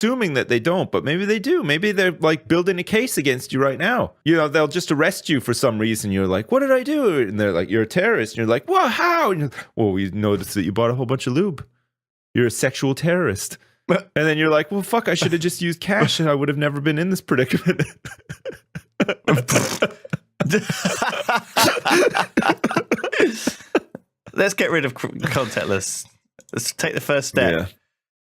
assuming that they don't, but maybe they do. Maybe they're like building a case against you right now. You know, they'll just arrest you for some reason. You're like, what did I do? And they're like, you're a terrorist. And you're like, well, how? And well, we noticed that you bought a whole bunch of lube. You're a sexual terrorist. And then you're like, well, fuck, I should have just used cash and I would have never been in this predicament. Let's get rid of contactless. Let's take the first step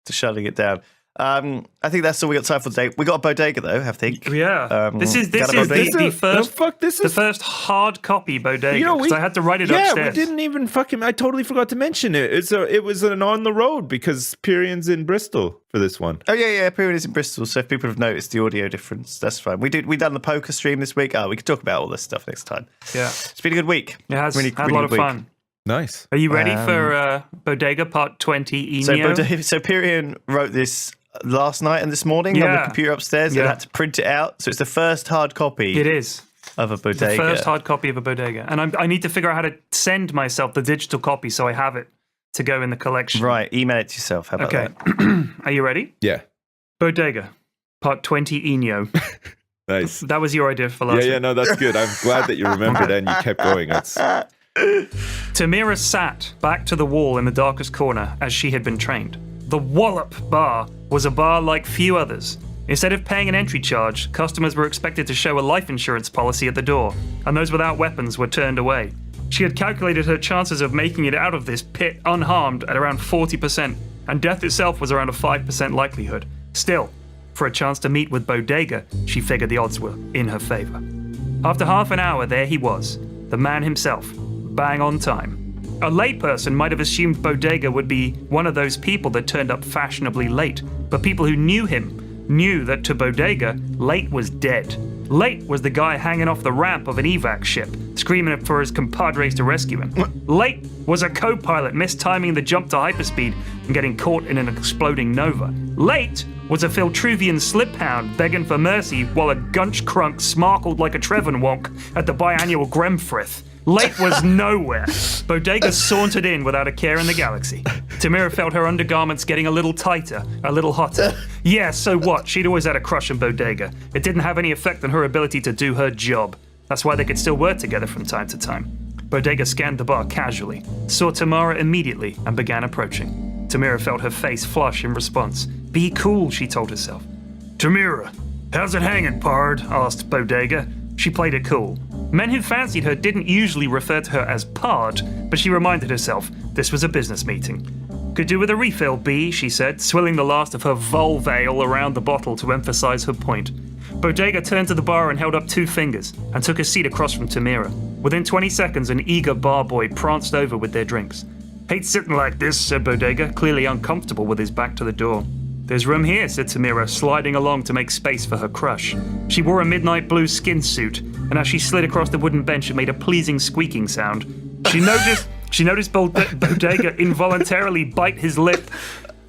to shutting it down. I think that's all we got time for today. We got a bodega though, I think. Yeah, this is the first hard copy bodega. You know, I had to write it upstairs. Yeah, we didn't even I totally forgot to mention it. It was an on the road because Pyrion's in Bristol for this one. Oh yeah, Pyrion is in Bristol. So if people have noticed the audio difference, that's fine. We done the poker stream this week. We could talk about all this stuff next time. Yeah, it's been a good week. It has had a lot of fun. Nice. Are you ready for Bodega Part 20-Enuo? So Pyrion wrote this last night and this morning on the computer upstairs. And had to print it out. So it's the first hard copy. It is. Of a bodega. The first hard copy of a bodega. And I need to figure out how to send myself the digital copy so I have it to go in the collection. Right. Email it to yourself. How about that? Are you ready? Yeah. Bodega Part 20-Enuo. Nice. That was your idea for last week. Yeah, no, that's good. I'm glad that you remembered and you kept going. Tamira sat back to the wall in the darkest corner as she had been trained. The Wallop Bar was a bar like few others. Instead of paying an entry charge, customers were expected to show a life insurance policy at the door, and those without weapons were turned away. She had calculated her chances of making it out of this pit unharmed at around 40%, and death itself was around a 5% likelihood. Still, for a chance to meet with Bodega, she figured the odds were in her favor. After half an hour, there he was, the man himself, bang on time. A layperson might have assumed Bodega would be one of those people that turned up fashionably late, but people who knew him knew that to Bodega, late was dead. Late was the guy hanging off the ramp of an evac ship, screaming for his compadres to rescue him. Late was a co-pilot mistiming the jump to hyperspeed and getting caught in an exploding nova. Late was a Filtruvian slip hound begging for mercy while a gunch crunk smarkled like a Trevenwonk at the biannual Gremfrith. Late was nowhere. Bodega sauntered in without a care in the galaxy. Tamira felt her undergarments getting a little tighter, a little hotter. Yeah, so what? She'd always had a crush on Bodega. It didn't have any effect on her ability to do her job. That's why they could still work together from time to time. Bodega scanned the bar casually, saw Tamara immediately, and began approaching. Tamira felt her face flush in response. Be cool, she told herself. Tamira, how's it hanging, pard? Asked Bodega. She played it cool. Men who fancied her didn't usually refer to her as pard, but she reminded herself this was a business meeting. Could do with a refill, B, she said, swilling the last of her vulvail around the bottle to emphasize her point. Bodega turned to the bar and held up 2 fingers, and took a seat across from Tamira. Within 20 seconds, an eager bar boy pranced over with their drinks. Hate sitting like this, said Bodega, clearly uncomfortable with his back to the door. There's room here, said Tamira, sliding along to make space for her crush. She wore a midnight blue skin suit, and as she slid across the wooden bench, it made a pleasing squeaking sound. She noticed Bodega involuntarily bite his lip,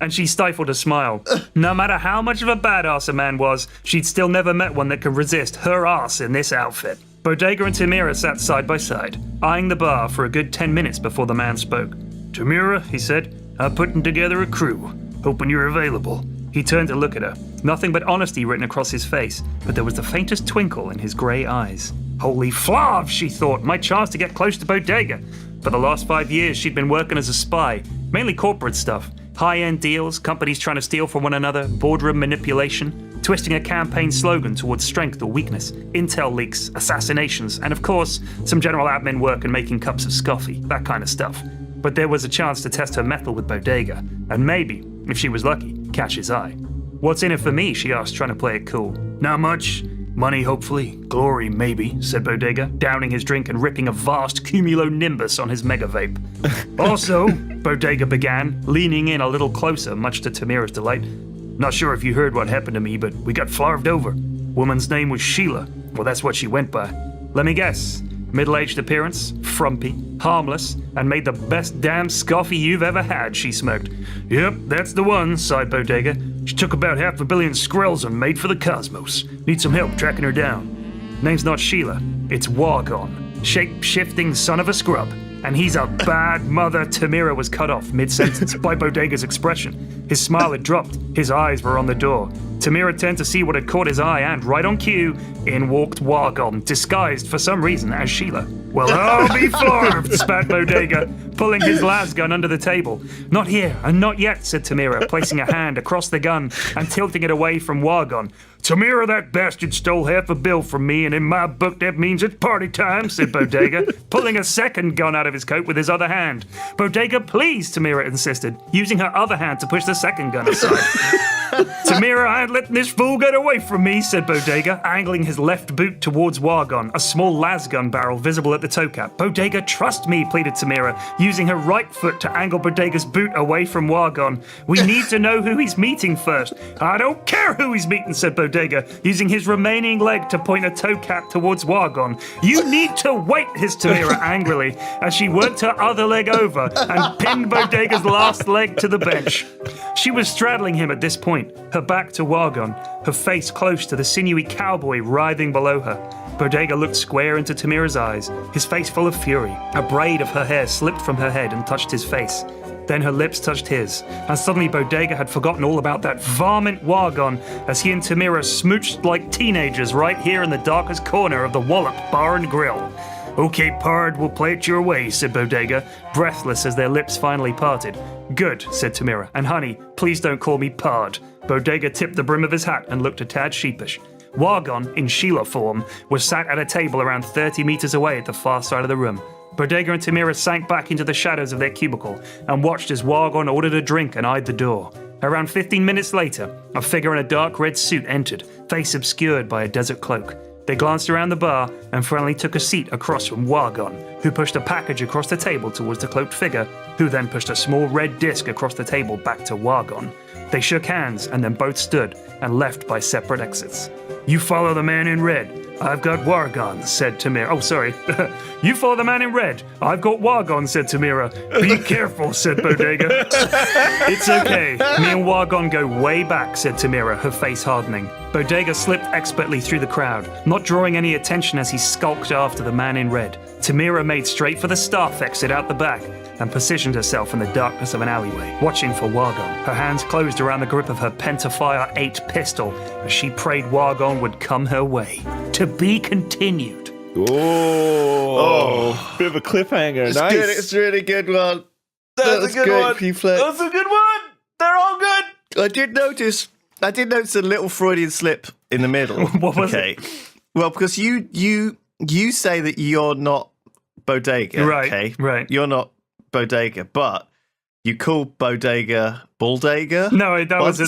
and she stifled a smile. No matter how much of a badass a man was, she'd still never met one that could resist her ass in this outfit. Bodega and Tamira sat side by side, eyeing the bar for a good 10 minutes before the man spoke. Tamira, he said, I'm putting together a crew. Hoping you're available. He turned to look at her. Nothing but honesty written across his face, but there was the faintest twinkle in his grey eyes. Holy flav, she thought, my chance to get close to Bodega. For the last 5 years, she'd been working as a spy, mainly corporate stuff. High-end deals, companies trying to steal from one another, boardroom manipulation, twisting a campaign slogan towards strength or weakness, intel leaks, assassinations, and of course, some general admin work and making cups of scoffy, that kind of stuff. But there was a chance to test her mettle with Bodega, and maybe, if she was lucky, catch his eye. What's in it for me, she asked, trying to play it cool. Not much. Money, hopefully. Glory, maybe, said Bodega, downing his drink and ripping a vast cumulonimbus on his mega vape. Also, Bodega began, leaning in a little closer, much to Tamira's delight. Not sure if you heard what happened to me, but we got flarved over. Woman's name was Sheila. Well, that's what she went by. Let me guess. Middle-aged appearance, frumpy, harmless, and made the best damn scoffy you've ever had, she smirked. Yep, that's the one, sighed Bodega. She took about 500 million skrells and made for the cosmos. Need some help tracking her down. Name's not Sheila, it's Wargon. Shape-shifting son of a scrub. and he's a bad mother. Tamira was cut off mid-sentence by Bodega's expression. His smile had dropped. His eyes were on the door. Tamira turned to see what had caught his eye, and right on cue, in walked Wargon, disguised for some reason as Sheila. Well, I'll be farmed, spat Bodega, pulling his las gun under the table. Not here, and not yet, said Tamira, placing a hand across the gun and tilting it away from Wargon. Tamira, that bastard stole half a bill from me, and in my book that means it's party time, said Bodega, pulling a second gun out of his coat with his other hand. Bodega, please, Tamira insisted, using her other hand to push the second gun aside. Tamira, I ain't letting this fool get away from me, said Bodega, angling his left boot towards Wargon, a small las gun barrel visible at the toe cap. Bodega, trust me, pleaded Tamira, using her right foot to angle Bodega's boot away from Wargon. We need to know who he's meeting first. I don't care who he's meeting, said Bodega, using his remaining leg to point a toe cap towards Wargon. You need to wait, hissed Tamira angrily, as she worked her other leg over and pinned Bodega's last leg to the bench. She was straddling him at this point, her back to Wargon, her face close to the sinewy cowboy writhing below her. Bodega looked square into Tamira's eyes, his face full of fury. A braid of her hair slipped from her head and touched his face. Then her lips touched his, and suddenly Bodega had forgotten all about that varmint Wargon as he and Tamira smooched like teenagers right here in the darkest corner of the Wallop Bar and Grill. Okay, Pard, we'll play it your way, said Bodega, breathless as their lips finally parted. Good, said Tamira, and honey, please don't call me Pard. Bodega tipped the brim of his hat and looked a tad sheepish. Wargon, in Sheila form, was sat at a table around 30 meters away at the far side of the room. Bodega and Tamira sank back into the shadows of their cubicle and watched as Wargon ordered a drink and eyed the door. Around 15 minutes later, a figure in a dark red suit entered, face obscured by a desert cloak. They glanced around the bar and finally took a seat across from Wargon, who pushed a package across the table towards the cloaked figure, who then pushed a small red disc across the table back to Wargon. They shook hands and then both stood and left by separate exits. You follow the man in red. I've got Wargon, said Tamira. Oh, sorry. You follow the man in red. I've got Wargon, said Tamira. Be careful, said Bodega. It's okay. Me and Wargon go way back, said Tamira, her face hardening. Bodega slipped expertly through the crowd, not drawing any attention as he skulked after the man in red. Tamira made straight for the staff exit out the back and positioned herself in the darkness of an alleyway, watching for Wargon. Her hands closed around the grip of her Pentafire 8 pistol as she prayed Wargon would come her way. To be continued. Oh, bit of a cliffhanger. It's nice. good. It's a really good one. That's a good great, one. P-Flex. That's a good one. They're all good. I did notice a little Freudian slip in the middle. What was it? Well, because you say that you're not Bodega. Right, okay? right. You're not Bodega, but you call Bodega Bulldega? No, that was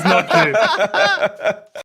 not true.